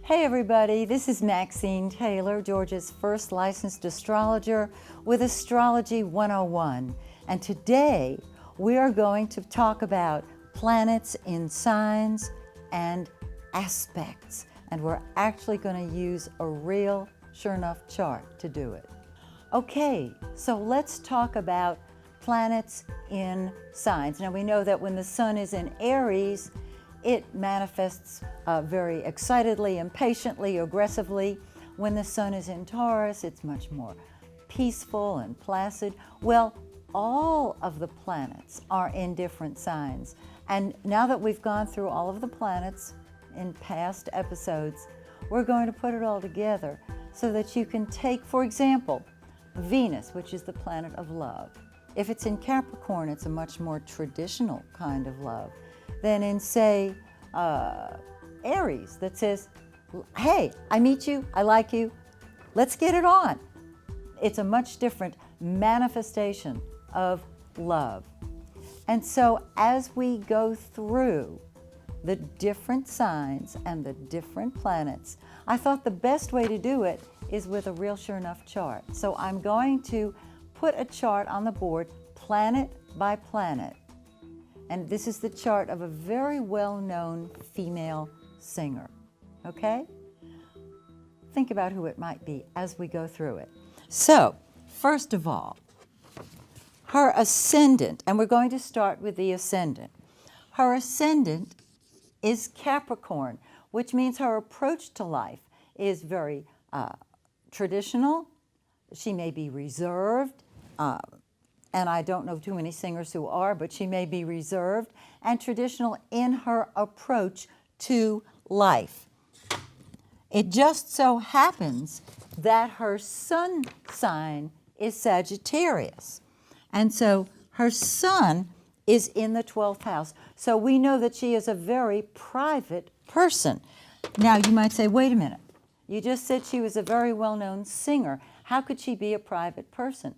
Hey everybody, this is Maxine Taylor, Georgia's first licensed astrologer with Astrology 101. And today we are going to talk about planets in signs and aspects. And we're actually going to use a real, sure enough chart to do it. Okay, so let's talk about planets in signs. Now we know that when the sun is in Aries, it manifests very excitedly, impatiently, aggressively. When the sun is in Taurus, it's much more peaceful and placid. Well, all of the planets are in different signs. And now that we've gone through all of the planets in past episodes, we're going to put it all together so that you can take, for example, Venus, which is the planet of love. If it's in Capricorn, it's a much more traditional kind of love than in, say, Aries, that says, hey, I meet you, I like you, let's get it on. It's a much different manifestation of love. And so as we go through the different signs and the different planets, I thought the best way to do it is with a real sure enough chart. So I'm going to put a chart on the board, planet by planet. And this is the chart of a very well-known female singer, okay? Think about who it might be as we go through it. So, first of all, her ascendant, and we're going to start with the ascendant. Her ascendant is Capricorn, which means her approach to life is very traditional. She may be reserved, and I don't know too many singers who are, but she may be reserved and traditional in her approach to life. It just so happens that her sun sign is Sagittarius. And so her sun is in the 12th house. So we know that she is a very private person. Now you might say, wait a minute, you just said she was a very well-known singer. How could she be a private person?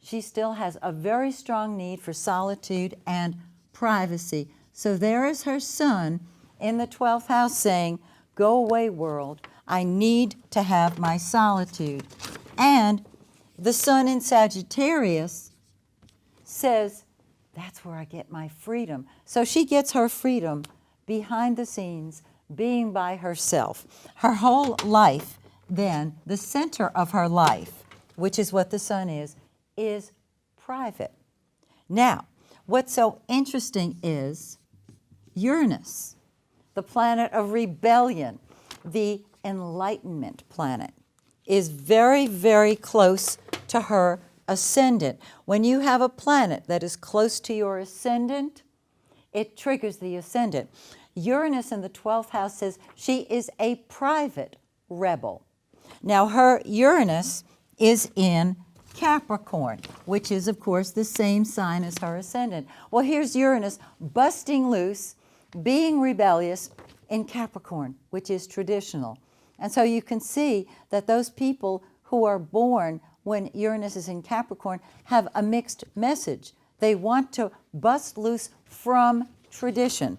She still has a very strong need for solitude and privacy. So there is her sun in the 12th house saying, go away world, I need to have my solitude. And the sun in Sagittarius says, that's where I get my freedom. So she gets her freedom behind the scenes, being by herself. Her whole life, then, the center of her life, which is what the sun is private. Now, what's so interesting is Uranus, the planet of rebellion, the enlightenment planet, is very, very close to her ascendant. When you have a planet that is close to your ascendant, it triggers the ascendant. Uranus in the 12th house says she is a private rebel. Now, her Uranus is in Capricorn, which is, of course, the same sign as her ascendant. Well, here's Uranus busting loose, being rebellious in Capricorn, which is traditional. And so you can see that those people who are born when Uranus is in Capricorn have a mixed message. They want to bust loose from tradition.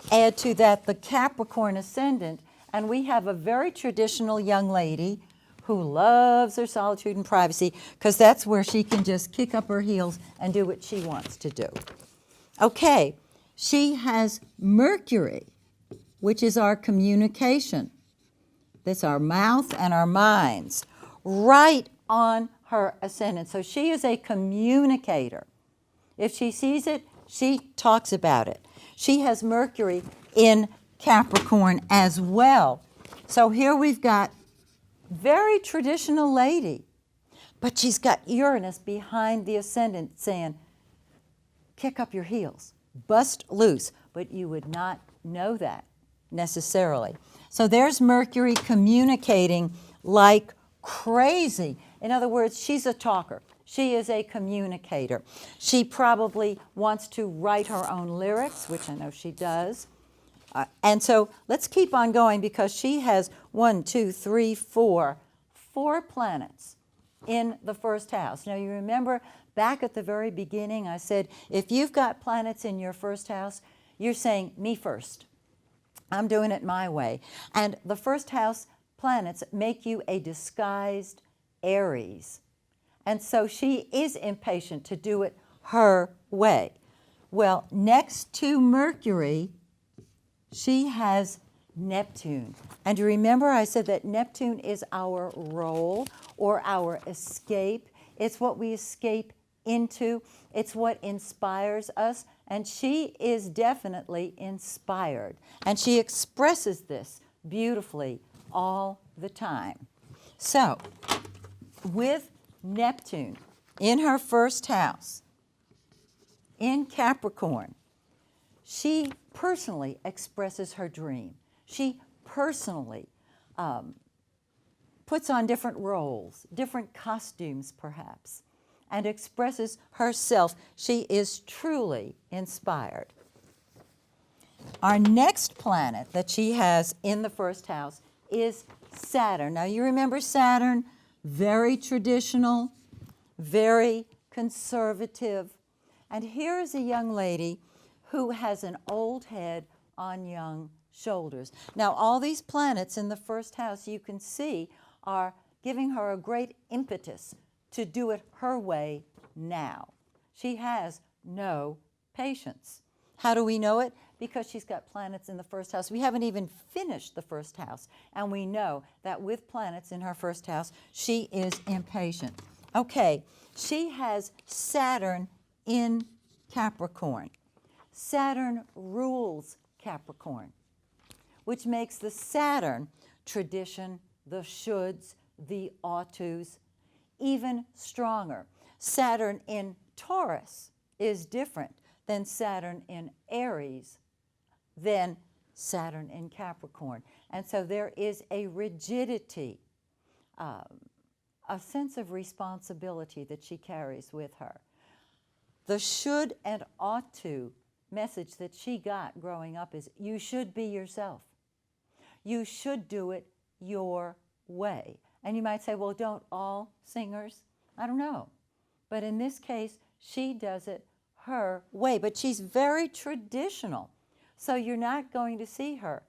Add to that the Capricorn ascendant, and we have a very traditional young lady who loves her solitude and privacy because that's where she can just kick up her heels and do what she wants to do. Okay, she has Mercury, which is our communication. That's our mouth and our minds, right on her ascendant. So she is a communicator. If she sees it, she talks about it. She has Mercury in Capricorn as well. So here we've got very traditional lady, but she's got Uranus behind the ascendant saying, kick up your heels, bust loose, but you would not know that necessarily. So there's Mercury communicating like crazy. In other words, she's a talker. She is a communicator. She probably wants to write her own lyrics, which I know she does. And so let's keep on going because she has 4 planets in the first house. Now you remember back at the very beginning I said if you've got planets in your first house, you're saying me first. I'm doing it my way. And the first house planets make you a disguised Aries. And so she is impatient to do it her way. Well, next to Mercury, she has Neptune. And you remember I said that Neptune is our role or our escape. It's what we escape into. It's what inspires us. And she is definitely inspired. And she expresses this beautifully all the time. So, with Neptune in her first house, in Capricorn, she personally expresses her dream. She personally puts on different roles, different costumes perhaps, and expresses herself. She is truly inspired. Our next planet that she has in the first house is Saturn. Now you remember Saturn, very traditional, very conservative. And here is a young lady who has an old head on young shoulders. Now, all these planets in the first house you can see are giving her a great impetus to do it her way now. She has no patience. How do we know it? Because she's got planets in the first house. We haven't even finished the first house, and we know that with planets in her first house, she is impatient. Okay, she has Saturn in Capricorn. Saturn rules Capricorn, which makes the Saturn tradition, the shoulds, the ought tos, even stronger. Saturn in Taurus is different than Saturn in Aries, than Saturn in Capricorn. And so there is a rigidity, a sense of responsibility that she carries with her. The should and ought to message that she got growing up is you should be yourself. You should do it your way. And you might say, well, don't all singers? I don't know. But in this case, she does it her way. But she's very traditional. So you're not going to see her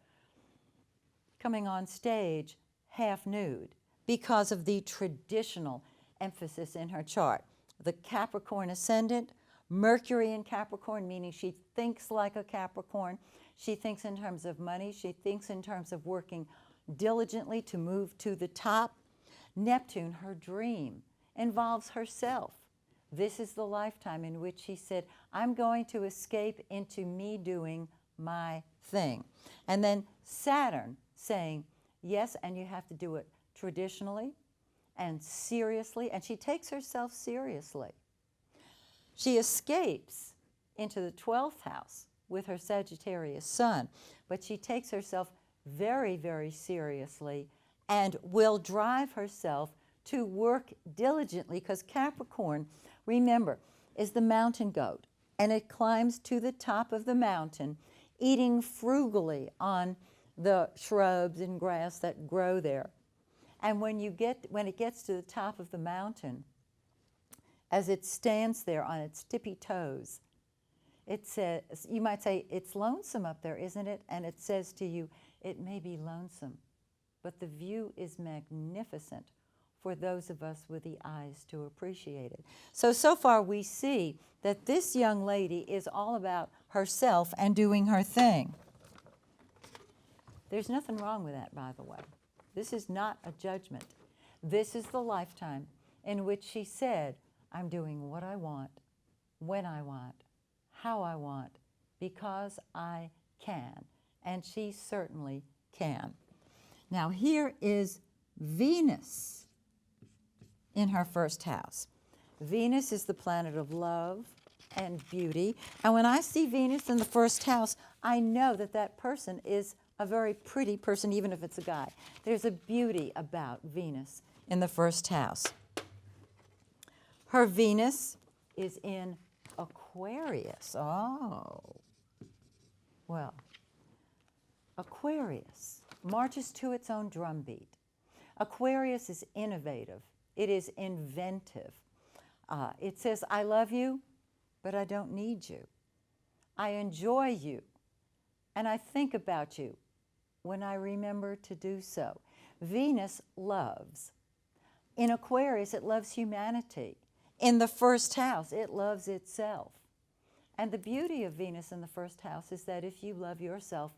coming on stage half nude because of the traditional emphasis in her chart. The Capricorn ascendant, Mercury in Capricorn, meaning she thinks like a Capricorn. She thinks in terms of money. She thinks in terms of working diligently to move to the top. Neptune, her dream, involves herself. This is the lifetime in which she said, I'm going to escape into me doing my thing. And then Saturn saying, yes, and you have to do it traditionally and seriously. And she takes herself seriously. She escapes into the 12th house with her Sagittarius sun, but she takes herself very, very seriously and will drive herself to work diligently because Capricorn, remember, is the mountain goat, and it climbs to the top of the mountain, eating frugally on the shrubs and grass that grow there. And when it gets to the top of the mountain, as it stands there on its tippy toes, it says, you might say, it's lonesome up there, isn't it? And it says to you, it may be lonesome, but the view is magnificent for those of us with the eyes to appreciate it. So far we see that this young lady is all about herself and doing her thing. There's nothing wrong with that, by the way. This is not a judgment. This is the lifetime in which she said, I'm doing what I want, when I want, how I want, because I can. And she certainly can. Now here is Venus in her first house. Venus is the planet of love and beauty. And when I see Venus in the first house, I know that that person is a very pretty person, even if it's a guy. There's a beauty about Venus in the first house. Her Venus is in Aquarius. Oh, well, Aquarius marches to its own drumbeat. Aquarius is innovative. It is inventive. It says, I love you, but I don't need you. I enjoy you, and I think about you, when I remember to do so. Venus loves. In Aquarius, it loves humanity. In the first house, it loves itself. And the beauty of Venus in the first house is that if you love yourself,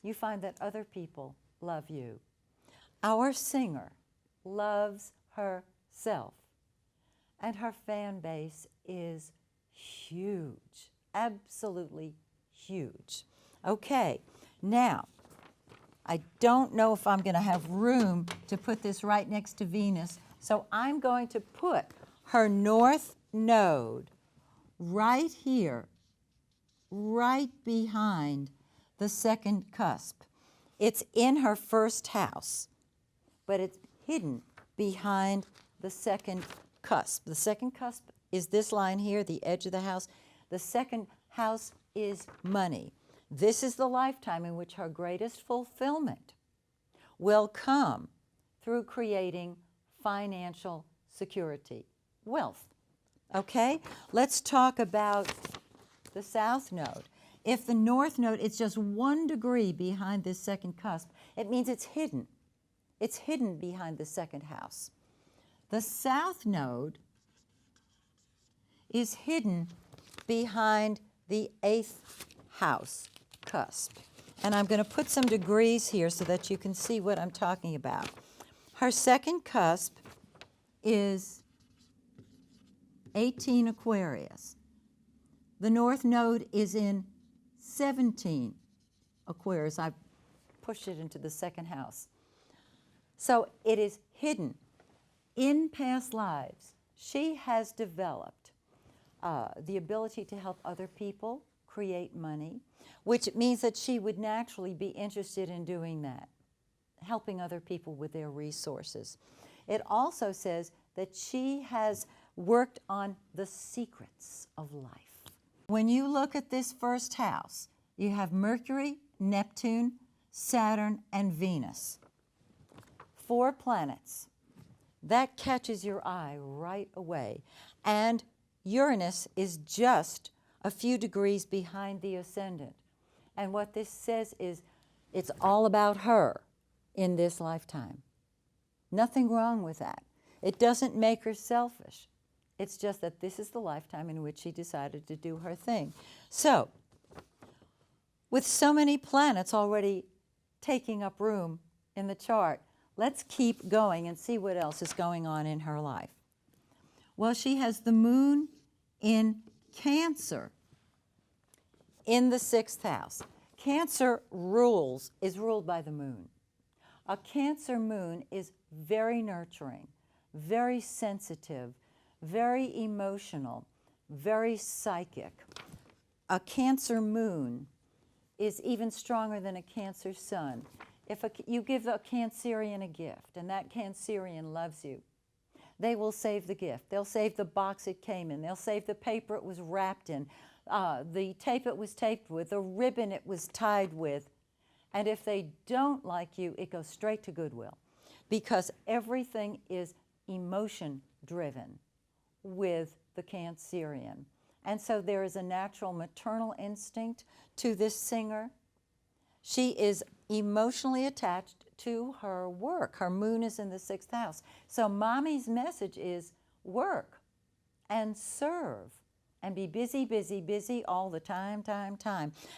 you find that other people love you. Our singer loves herself, and her fan base is huge, absolutely huge. Okay, now, I don't know if I'm going to have room to put this right next to Venus, so I'm going to put her north node right here, right behind the second cusp. It's in her first house, but it's hidden behind the second cusp. The second cusp is this line here, the edge of the house. The second house is money. This is the lifetime in which her greatest fulfillment will come through creating financial security, wealth. Okay? Let's talk about the south node. If the north node is just 1 degree behind this second cusp, it means it's hidden. It's hidden behind the second house. The south node is hidden behind the 8th house cusp. And I'm going to put some degrees here so that you can see what I'm talking about. Her second cusp is 18 Aquarius. The north node is in 17 Aquarius. I pushed it into the second house. So it is hidden. In past lives, she has developed the ability to help other people create money, which means that she would naturally be interested in doing that, helping other people with their resources. It also says that she has worked on the secrets of life. When you look at this first house, you have Mercury, Neptune, Saturn, and Venus. 4 planets. That catches your eye right away. And Uranus is just a few degrees behind the ascendant. And what this says is it's all about her in this lifetime. Nothing wrong with that. It doesn't make her selfish. It's just that this is the lifetime in which she decided to do her thing. So, with so many planets already taking up room in the chart, let's keep going and see what else is going on in her life. Well, she has the moon in Cancer in the 6th house. Cancer is ruled by the moon. A Cancer moon is very nurturing, very sensitive, very emotional, very psychic. A Cancer moon is even stronger than a Cancer sun. If you give a Cancerian a gift and that Cancerian loves you, they will save the gift. They'll save the box it came in. They'll save the paper it was wrapped in, the tape it was taped with, the ribbon it was tied with. And if they don't like you, it goes straight to Goodwill, because everything is emotion-driven with the Cancerian. And so there is a natural maternal instinct to this singer. She is emotionally attached to her work. Her moon is in the 6th house. So mommy's message is work and serve and be busy, busy, busy all the time.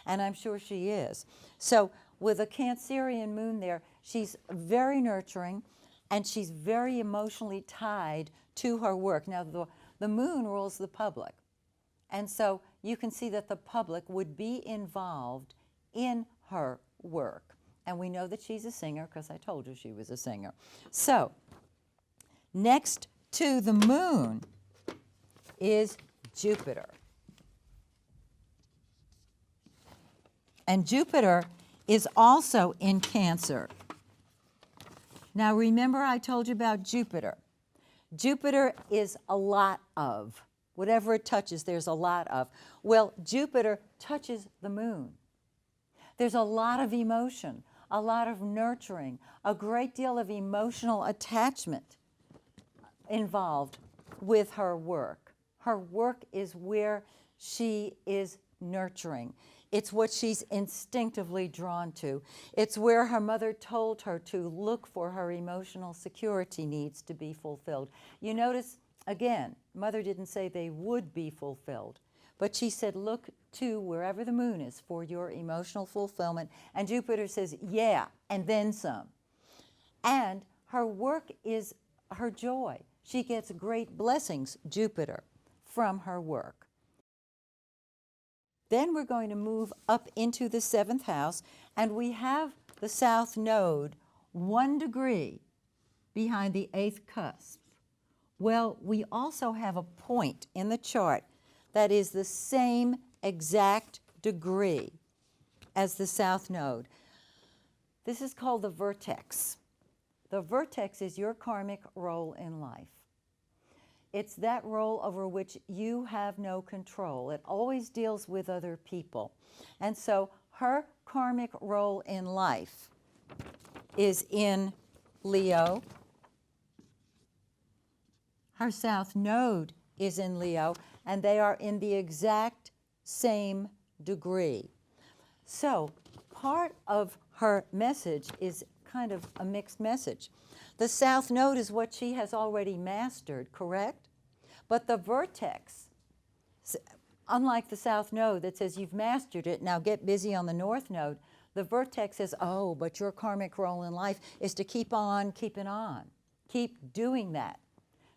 And I'm sure she is. So with a Cancerian moon there, she's very nurturing and she's very emotionally tied to her work. Now, the moon rules the public. And so you can see that the public would be involved in her work. And we know that she's a singer because I told you she was a singer. So, next to the moon is Jupiter. And Jupiter is also in Cancer. Now remember I told you about Jupiter. Jupiter is a lot of. Whatever it touches, there's a lot of. Well, Jupiter touches the moon. There's a lot of emotion, a lot of nurturing, a great deal of emotional attachment involved with her work. Her work is where she is nurturing. It's what she's instinctively drawn to. It's where her mother told her to look for her emotional security needs to be fulfilled. You notice, again, mother didn't say they would be fulfilled, but she said look to wherever the moon is for your emotional fulfillment. And Jupiter says, yeah, and then some. And her work is her joy. She gets great blessings, Jupiter, from her work. Then we're going to move up into the 7th house, and we have the South Node 1 degree behind the 8th cusp. Well, we also have a point in the chart that is the same exact degree as the South Node. This is called the vertex. The vertex is your karmic role in life. It's that role over which you have no control. It always deals with other people. And so her karmic role in life is in Leo. Her South Node is in Leo, and they are in the exact same degree. So part of her message is kind of a mixed message. The South Node is what she has already mastered, correct? But the vertex, unlike the South Node that says you've mastered it, now get busy on the North Node, the vertex says, oh, but your karmic role in life is to keep on keeping on. Keep doing that.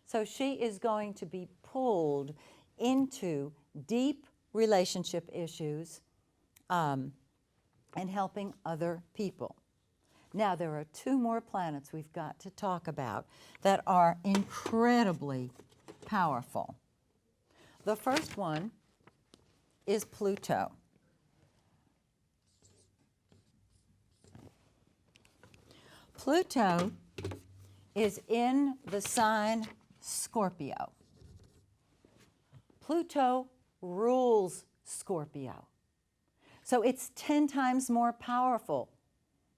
So she is going to be pulled into deep relationship issues and helping other people. Now, there are 2 more planets we've got to talk about that are incredibly powerful. The first one is Pluto. Pluto is in the sign Scorpio. Pluto rules Scorpio. So it's 10 times more powerful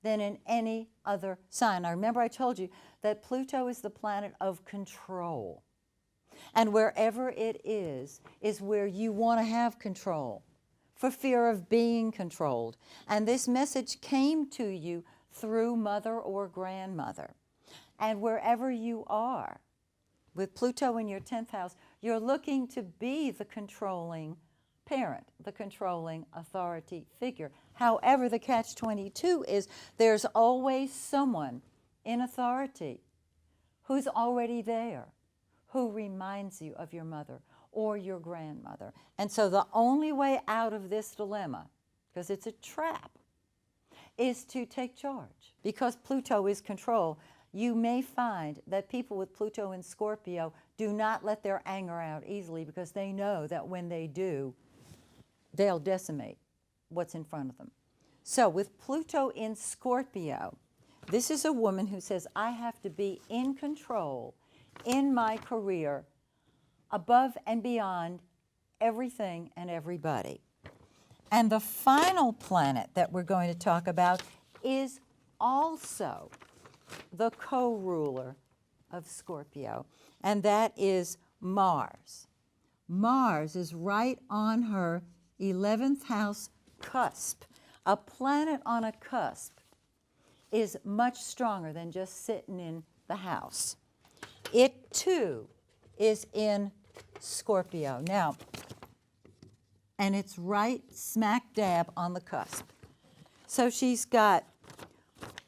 than in any other sign. Now remember I told you that Pluto is the planet of control. And wherever it is where you want to have control for fear of being controlled. And this message came to you through mother or grandmother. And wherever you are, with Pluto in your 10th house, you're looking to be the controlling parent, the controlling authority figure. However, the catch-22 is there's always someone in authority who's already there, who reminds you of your mother or your grandmother. And so the only way out of this dilemma, because it's a trap, is to take charge. Because Pluto is control, you may find that people with Pluto in Scorpio do not let their anger out easily because they know that when they do, they'll decimate what's in front of them. So with Pluto in Scorpio, this is a woman who says, I have to be in control in my career above and beyond everything and everybody. And the final planet that we're going to talk about is also the co-ruler of Scorpio, and that is Mars. Mars is right on her 11th house cusp. A planet on a cusp is much stronger than just sitting in the house. It too is in Scorpio. Now, and it's right smack dab on the cusp. So she's got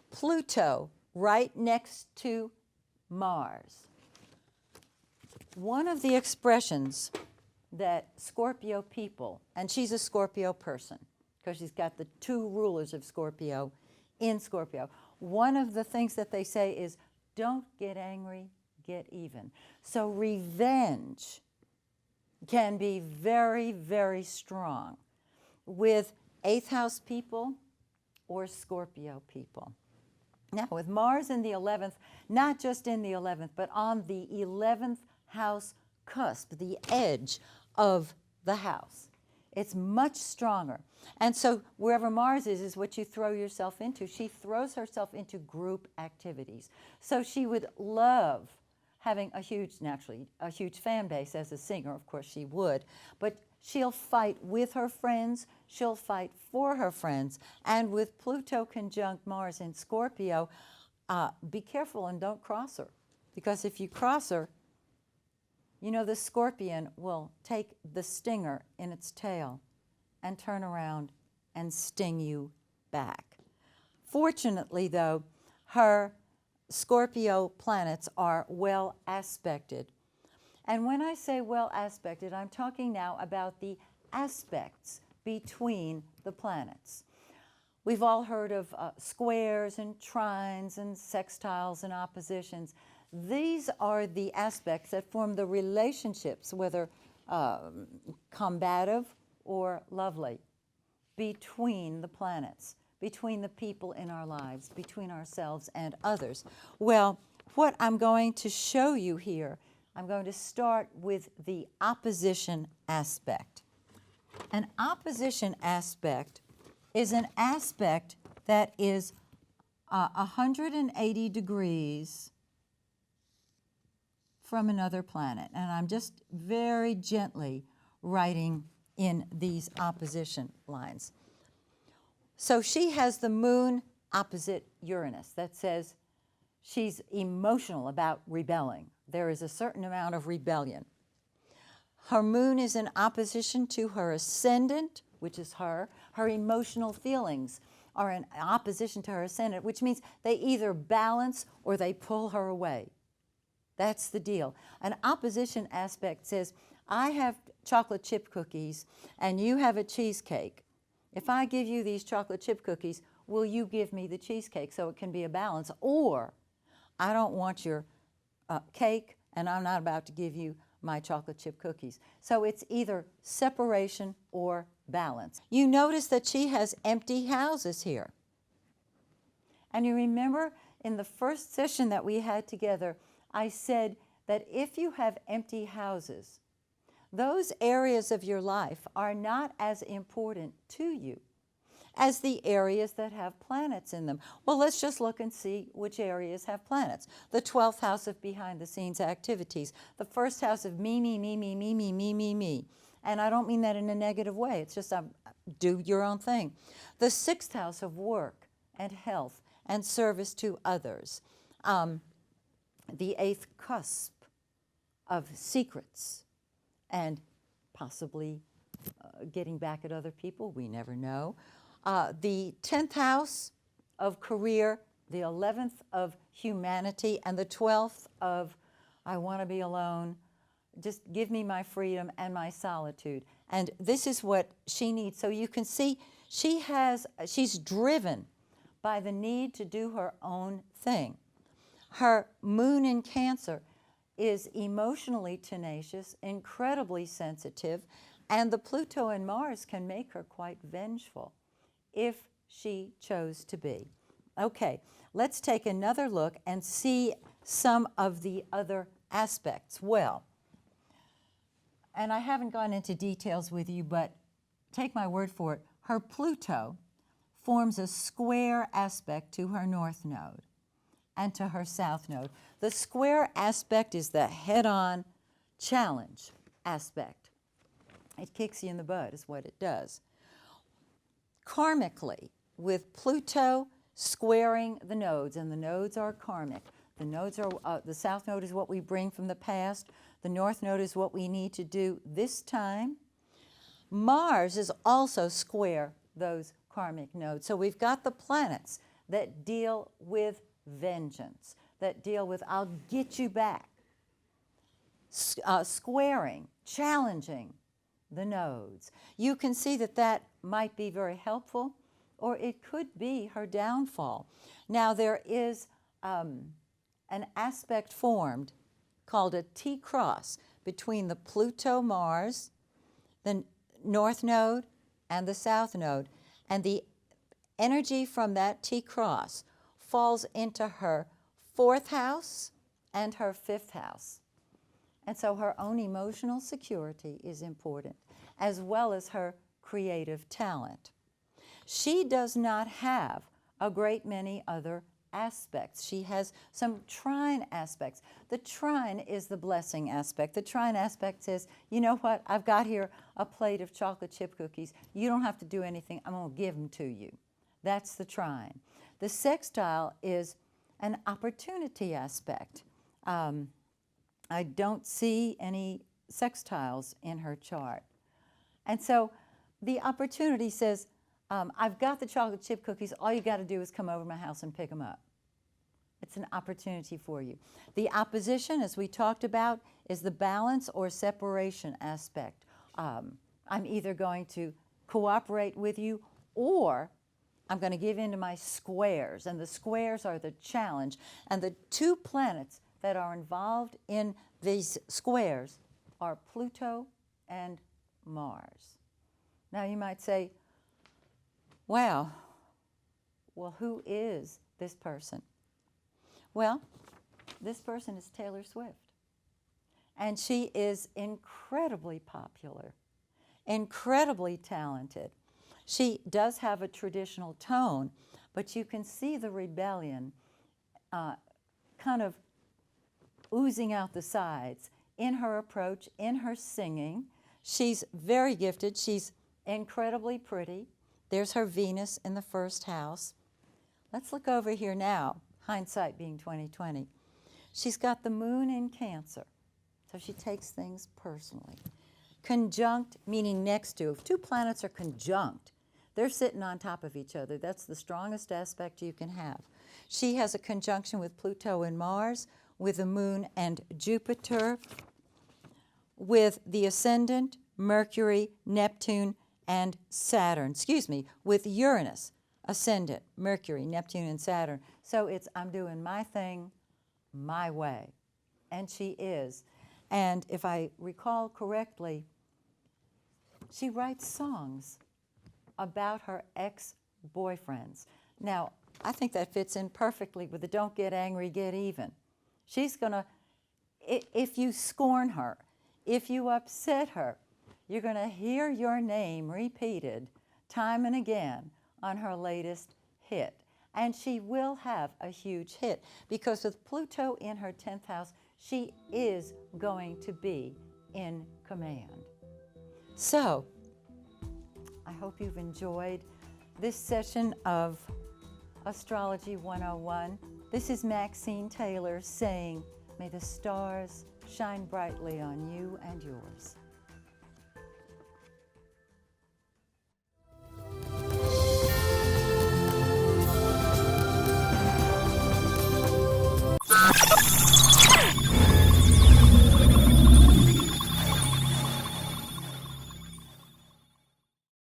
Pluto right next to Mars. One of the expressions that Scorpio people, and she's a Scorpio person, because she's got the 2 rulers of Scorpio in Scorpio. One of the things that they say is, don't get angry, get even. So revenge can be very, very strong with 8th house people or Scorpio people. Now, with Mars in the 11th, not just in the 11th, but on the 11th house cusp, the edge of the house, it's much stronger. And so wherever Mars is what you throw yourself into. She throws herself into group activities. So she would love having a huge, naturally, a huge fan base as a singer, of course she would, but She'll fight with her friends. She'll fight for her friends. And with Pluto conjunct Mars in Scorpio, be careful and don't cross her. Because if you cross her, you know the scorpion will take the stinger in its tail and turn around and sting you back. Fortunately, though, her Scorpio planets are well aspected. And when I say well aspected, I'm talking now about the aspects between the planets. We've all heard of squares and trines and sextiles and oppositions. These are the aspects that form the relationships, whether combative or lovely, between the planets, between the people in our lives, between ourselves and others. Well, what I'm going to show you here, I'm going to start with the opposition aspect. An opposition aspect is an aspect that is 180 degrees from another planet. And I'm just very gently writing in these opposition lines. So she has the moon opposite Uranus. That says she's emotional about rebelling. There is a certain amount of rebellion. Her moon is in opposition to her ascendant, which is her. Her emotional feelings are in opposition to her ascendant, which means they either balance or they pull her away. That's the deal. An opposition aspect says, I have chocolate chip cookies and you have a cheesecake. If I give you these chocolate chip cookies, will you give me the cheesecake so it can be a balance? Or I don't want your cake and I'm not about to give you my chocolate chip cookies. So it's either separation or balance. You notice that she has empty houses here. And you remember in the first session that we had together, I said that if you have empty houses, those areas of your life are not as important to you as the areas that have planets in them. Well, let's just look and see which areas have planets. The 12th house of behind-the-scenes activities. The first house of me, me, me, me, me, me, me, me, me. And I don't mean that in a negative way. It's just do your own thing. The 6th house of work and health and service to others. The 8th cusp of secrets and possibly getting back at other people. We never know. The 10th house of career, the 11th of humanity, and the 12th of I want to be alone. Just give me my freedom and my solitude. And this is what she needs. So you can see she's driven by the need to do her own thing. Her moon in Cancer is emotionally tenacious, incredibly sensitive, and the Pluto and Mars can make her quite vengeful if she chose to be. Okay, let's take another look and see some of the other aspects. Well, and I haven't gone into details with you, but take my word for it, her Pluto forms a square aspect to her north node and to her south node. The square aspect is the head-on challenge aspect. It kicks you in the butt is what it does. Karmically, with Pluto squaring the nodes, and the nodes are karmic. The nodes are, the south node is what we bring from the past. The north node is what we need to do this time. Mars is also square those karmic nodes. So we've got the planets that deal with vengeance, that deal with I'll get you back, squaring, challenging the nodes. You can see that that might be very helpful, or it could be her downfall. Now there is an aspect formed called a T-cross between the Pluto-Mars, the north node, and the south node. And the energy from that T-cross falls into her 4th house and her 5th house. And so her own emotional security is important, as well as her creative talent. She does not have a great many other aspects. She has some trine aspects. The trine is the blessing aspect. The trine aspect says, you know what, I've got here a plate of chocolate chip cookies. You don't have to do anything. I'm going to give them to you. That's the trine. The sextile is an opportunity aspect. I don't see any sextiles in her chart. And so the opportunity says, I've got the chocolate chip cookies. All you got to do is come over to my house and pick them up. It's an opportunity for you. The opposition, as we talked about, is the balance or separation aspect. I'm either going to cooperate with you or I'm going to give in to my squares. And the squares are the challenge. And the two planets that are involved in these squares are Pluto and Mars. Now you might say, wow, well, who is this person? Well, this person is Taylor Swift. And she is incredibly popular, incredibly talented. She does have a traditional tone, but you can see the rebellion kind of oozing out the sides in her approach, in her singing. She's very gifted. She's incredibly pretty. There's her Venus in the first house. Let's look over here now, hindsight being 20/20. She's got the moon in Cancer, so she takes things personally. Conjunct, meaning next to. If two planets are conjunct, they're sitting on top of each other. That's the strongest aspect you can have. She has a conjunction with Pluto and Mars, with the moon and Jupiter, with the ascendant, Mercury, Neptune, and Saturn. With Uranus, ascendant, Mercury, Neptune, and Saturn. So it's, I'm doing my thing my way. And she is. And if I recall correctly, she writes songs about her ex-boyfriends. Now, I think that fits in perfectly with the don't get angry, get even. She's going to, if you scorn her, if you upset her, you're going to hear your name repeated time and again on her latest hit. And she will have a huge hit because with Pluto in her 10th house, she is going to be in command. So, I hope you've enjoyed this session of Astrology 101. This is Maxine Taylor saying, may the stars shine brightly on you and yours.